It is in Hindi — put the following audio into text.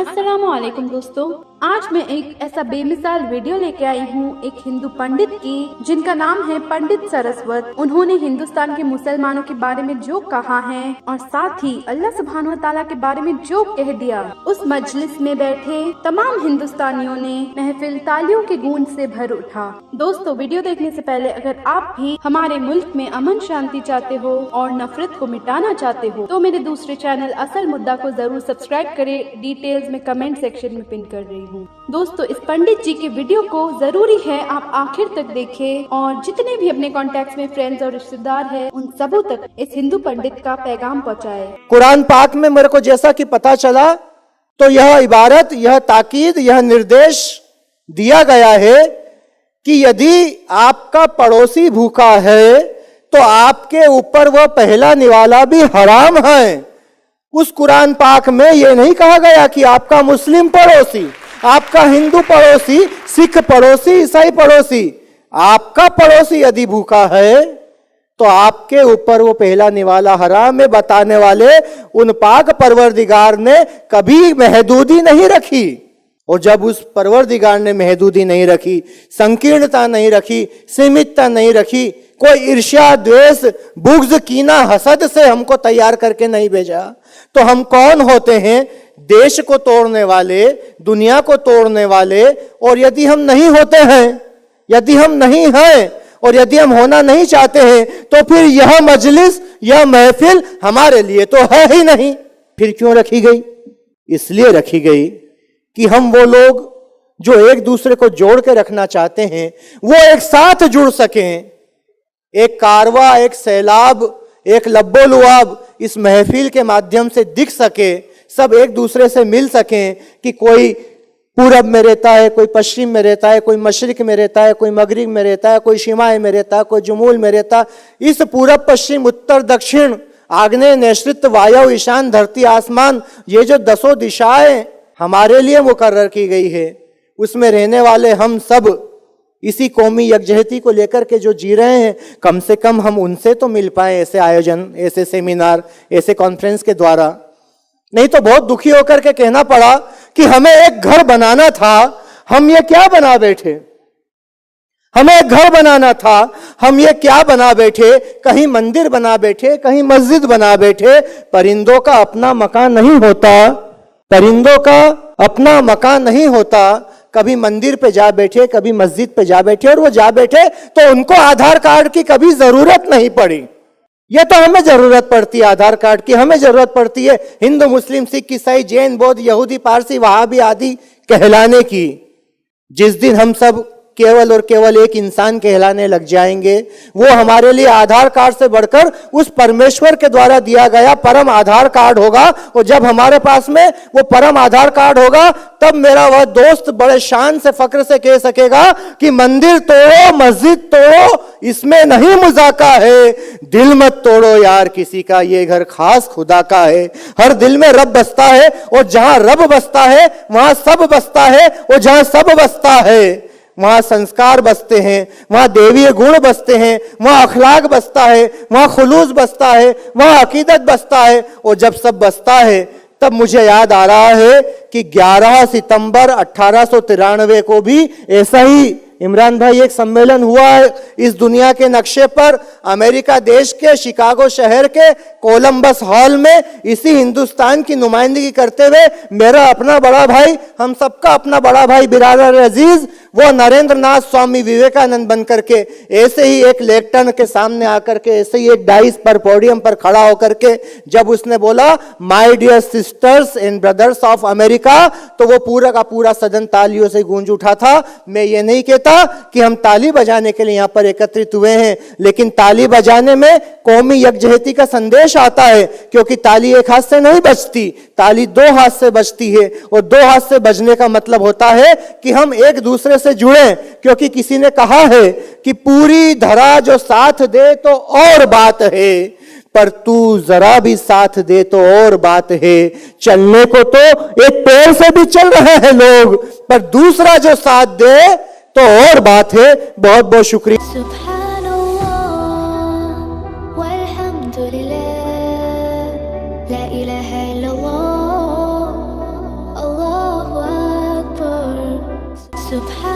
अस्सलामुअलैकुम दोस्तों, आज मैं एक ऐसा बेमिसाल वीडियो लेके आई हूँ एक हिंदू पंडित की, जिनका नाम है पंडित सरस्वत। उन्होंने हिंदुस्तान के मुसलमानों के बारे में जो कहा है और साथ ही अल्लाह सुब्हान व तआला के बारे में जो कह दिया, उस मजलिस में बैठे तमाम हिंदुस्तानियों ने महफिल तालियों के गूंज से भर उठा। दोस्तों, वीडियो देखने से पहले अगर आप भी हमारे मुल्क में अमन शांति चाहते हो और नफरत को मिटाना चाहते हो तो मेरे दूसरे चैनल असल मुद्दा को जरूर सब्सक्राइब करें। डिटेल्स में कमेंट सेक्शन में पिन कर रही हूँ। दोस्तों, इस पंडित जी के वीडियो को जरूरी है आप आखिर तक देखें और जितने भी अपने कॉन्टेक्ट में फ्रेंड्स और रिश्तेदार हैं उन सबों तक इस हिंदू पंडित का पैगाम पहुँचाए। कुरान पाक में मेरे को जैसा कि पता चला तो यह इबारत, यह ताकीद, यह निर्देश दिया गया है कि यदि आपका पड़ोसी भूखा है तो आपके ऊपर वह पहला निवाला भी हराम है। उस कुरान पाक में यह नहीं कहा गया कि आपका मुस्लिम पड़ोसी, आपका हिंदू पड़ोसी, सिख पड़ोसी, ईसाई पड़ोसी, आपका पड़ोसी यदि भूखा है तो आपके ऊपर वो पहला निवाला हराम है। बताने वाले उन पाक परवरदिगार ने कभी महदूदी नहीं रखी, और जब उस परवरदिगार ने महदूदी नहीं रखी, संकीर्णता नहीं रखी, सीमितता नहीं रखी, कोई ईर्ष्या, द्वेष, बुग़्ज़, कीना, हसद से हमको तैयार करके नहीं भेजा, तो हम कौन होते हैं? देश को तोड़ने वाले, दुनिया को तोड़ने वाले। और यदि हम नहीं होते हैं, यदि हम नहीं हैं और यदि हम होना नहीं चाहते हैं तो फिर यह मजलिस, यह महफिल हमारे लिए तो है ही नहीं। फिर क्यों रखी गई? इसलिए रखी गई कि हम वो लोग जो एक दूसरे को जोड़ के रखना चाहते हैं वो एक साथ जुड़ सकें। एक कारवा, एक सैलाब, एक लब्बो-लुआब इस महफिल के माध्यम से दिख सके, सब एक दूसरे से मिल सकें कि कोई पूरब में रहता है, कोई पश्चिम में रहता है, कोई मशरिक में रहता है, कोई मगरिब में रहता है, कोई शिमाए में रहता है, कोई जुमूल में रहता है। इस पूरब, पश्चिम, उत्तर, दक्षिण, आग्नेय, नैऋत्य, वायु, ईशान, धरती, आसमान, ये जो 10 दिशाएं हमारे लिए मुकर्रर की गई है, उसमें रहने वाले हम सब इसी कौमी यकजहती को लेकर के जो जी रहे हैं, कम से कम हम उनसे तो मिल पाए ऐसे आयोजन, ऐसे सेमिनार, ऐसे कॉन्फ्रेंस के द्वारा। नहीं तो बहुत दुखी होकर के कहना पड़ा कि हमें एक घर बनाना था, हम ये क्या बना बैठे। हमें एक घर बनाना था, हम ये क्या बना बैठे। कहीं मंदिर बना बैठे, कहीं मस्जिद बना बैठे। परिंदों का अपना मकान नहीं होता, परिंदों का अपना मकान नहीं होता। कभी मंदिर पे जा बैठे, कभी मस्जिद पे जा बैठे, और वो जा बैठे तो उनको आधार कार्ड की कभी जरूरत नहीं पड़ी। ये तो हमें जरूरत पड़ती है आधार कार्ड की, हमें जरूरत पड़ती है हिंदू, मुस्लिम, सिख, ईसाई, जैन, बौद्ध, यहूदी, पारसी, वहाबी आदि कहलाने की। जिस दिन हम सब केवल और केवल एक इंसान कहलाने लग जाएंगे, वो हमारे लिए आधार कार्ड से बढ़कर उस परमेश्वर के द्वारा दिया गया परम आधार कार्ड होगा। और जब हमारे पास में वो परम आधार कार्ड होगा तब मेरा वह दोस्त बड़े शान से, फक्र से कह सकेगा कि मंदिर तोड़ो, मस्जिद तोड़ो, इसमें नहीं मुजाका है। दिल मत तोड़ो यार किसी का, ये घर खास खुदा का है। हर दिल में रब बसता है, और जहां रब बसता है वहां सब बसता है, और जहां सब बसता है वहां संस्कार बसते हैं, वहां देवीय गुण बसते हैं, वहां अखलाक बसता है, वहां खुलूस बसता है, वहां अकीदत बसता है। और जब सब बसता है तब मुझे याद आ रहा है कि 11 सितंबर 1893 को भी ऐसा ही इमरान भाई एक सम्मेलन हुआ है इस दुनिया के नक्शे पर, अमेरिका देश के शिकागो शहर के कोलंबस हॉल में। इसी हिंदुस्तान की नुमाइंदगी करते हुए मेरा अपना बड़ा भाई, हम सबका अपना बड़ा भाई बिरादर अजीज, वो नरेंद्र नाथ स्वामी विवेकानंद बनकर के ऐसे ही एक लेक्टर्न के सामने आकर के, ऐसे ही एक डाइस पर, पोडियम पर खड़ा होकर के जब उसने बोला my dear sisters and brothers of America, तो वो पूरा का पूरा सदन तालियों से गूंज उठा था। मैं ये नहीं कहता कि हम ताली बजाने के लिए यहाँ पर एकत्रित हुए हैं, लेकिन ताली बजाने में कौमी यकजहती का संदेश आता है, क्योंकि ताली एक हाथ से नहीं बजती, ताली 2 हाथ से बजती है। और 2 हाथ से बजने का मतलब होता है कि हम एक दूसरे से जुड़े, क्योंकि किसी ने कहा है कि पूरी धरा जो साथ दे तो और बात है, पर तू जरा भी साथ दे तो और बात है। चलने को तो एक पैर से भी चल रहे हैं लोग, पर दूसरा जो साथ दे तो और बात है। बहुत बहुत शुक्रिया। ला इलाहा इल्लल्लाह, अल्लाह of